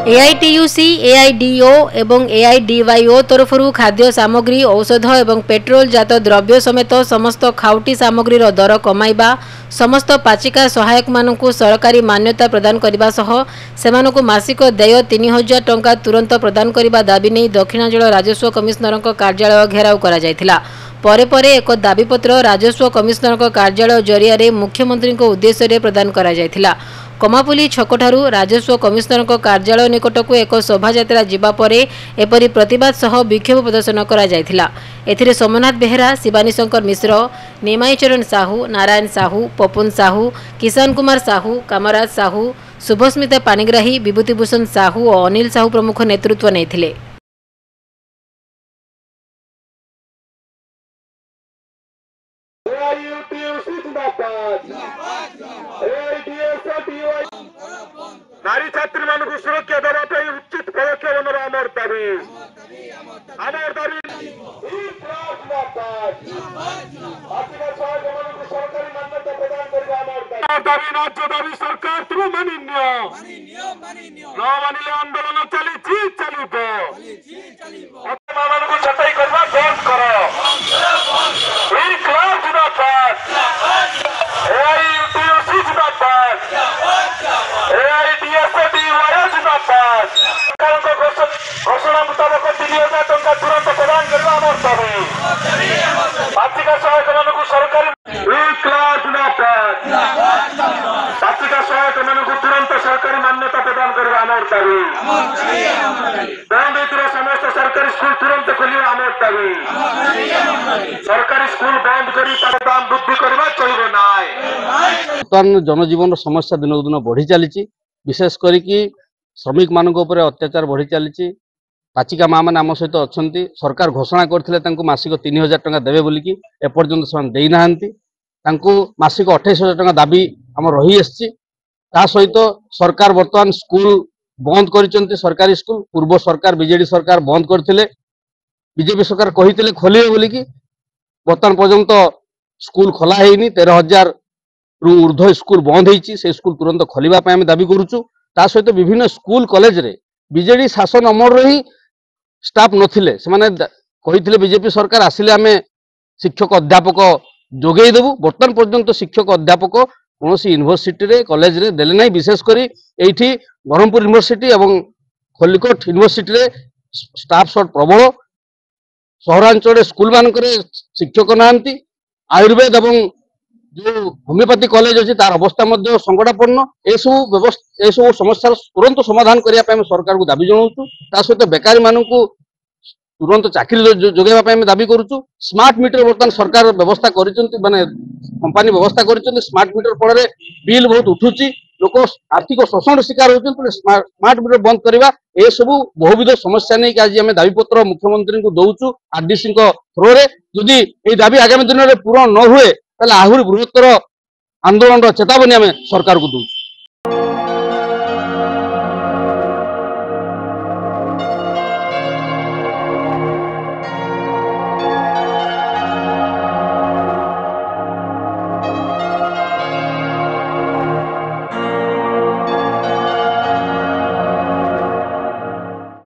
AITUC, एआईडीओ एवं एआईडीवाईओ तरफरु खाद्य सामग्री, औषध एवं पेट्रोल जात द्रव्य समेत समस्त खाउटी सामग्री दर कमाइबा, समस्त पाचिका सहायक मानकु सरकारी मान्यता प्रदान करने सह सेमानकु मासिक देय 3000 टंका तुरंत प्रदान करने दाबी नहीं दक्षिणांचल राजस्व कमिशनर कार्यालय घेराव करा जायथिला। परे परे एक दाबीपत्र राजस्व कमिशनर कार्यालय जरिया मुख्यमंत्री उद्देश्य प्रदान करा जायथिला। कमापुली छकठारु राजस्व कमिशनर कार्यालय निकटक एक शोभायात्रा जिबा परे एपरी प्रतिवाद सह विक्षोभ प्रदर्शन करा जायथिला। एथिरे सोमनाथ बेहेरा, शिवानी शंकर मिश्र, निमाईचरण साहू, नारायण साहू, पपुन साहू, किसान कुमार साहू, कामराज साहू, शुभस्मिता पाणिग्राही, विभूतिभूषण साहू और अनिल साहू प्रमुख नेतृत्व नेथिले। नारी छात्री मान सुरक्षा देवाई उचित पदक्षेप आमर दाबी राज्य दाबी सरकार तुम मानि न मानिले आंदोलन चली चलिब छटाई करवा बंद कर घोषणा मुताबक 3000 टंका तुरंत प्रदान करवा आमर दाबी आर्थिक सहायक मानक सरकारी आर्थिक सहायक मानक तुरंत सरकारी मान्यता प्रदान करवा आमर दाबी बंद समस्त सरकारी स्कूल तुरंत खोलिए आमर दाबी सरकारी स्कूल बंद कर दाम वृद्धि करवा चलिए ना। बर्तमान जनजीवन समस्या दिन दिन बढ़ी चली विशेष करी श्रमिक मान अत्याचार बढ़ी चली पाचिका माँ मैंने आम सहित अच्छा सरकार घोषणा करते मासिक 3000 टंका देवे बोलिकी एपर्यंत से मासिक 28,000 टंका दाबी आम रही सहित सरकार बर्तमान स्कूल बंद कर सरकारी स्कूल पूर्व सरकार बीजेडी सरकार बंद करते बीजेपी सरकार कहते खोलिए बोलिकी बर्तमान पर्यंत स्कूल खोला है 13,000 रु ऊर्ध्व स्कूल बंद होती से स्कूल तुरंत खोलिबा आम दाबी करुचु। सहित विभिन्न स्कूल कॉलेज रे बीजेडी शासन अमर ही स्टाफ नथिले से कही बीजेपी सरकार आसिले आम शिक्षक अध्यापक जोगई देबू बर्तमान पर्यंत शिक्षक अध्यापक कौन यूनिवर्सिटी रे कॉलेज रे देले नहीं विशेषकर ये ब्रह्मपुर यूनिवर्सिटी और खलिकोट यूनिवर्सिटी रे स्टाफ शॉर्ट प्रबल सहरांचल स्कूल मानक शिक्षक नांती आयुर्वेद और जो होमियोपैथी कॉलेज अच्छी तार अवस्था संकटापन्न सब समस्या तुरंत समाधान करने सरकार को दाबी जनाऊँ सहित बेकारी मान तुरंत चाकरी जोगेवाई दाबी करुचु। स्मार्ट मीटर बर्तमान सरकार व्यवस्था कर माने कंपनी व्यवस्था कर स्मार्ट मीटर फल बिल बहुत उठुची लोक आर्थिक शोषण शिकार होती स्मार्ट मीटर बंद करवा ये सब बहुविध समस्या नहीं कि आज आम दाबीपत्र मुख्यमंत्री को दौचु आरडीसी थ्रो रे जदि ये दाबी आगामी दिन में पूरण न हुए आहरी बृहत्तर आंदोलन चेतावनी आम सरकार को दौचु।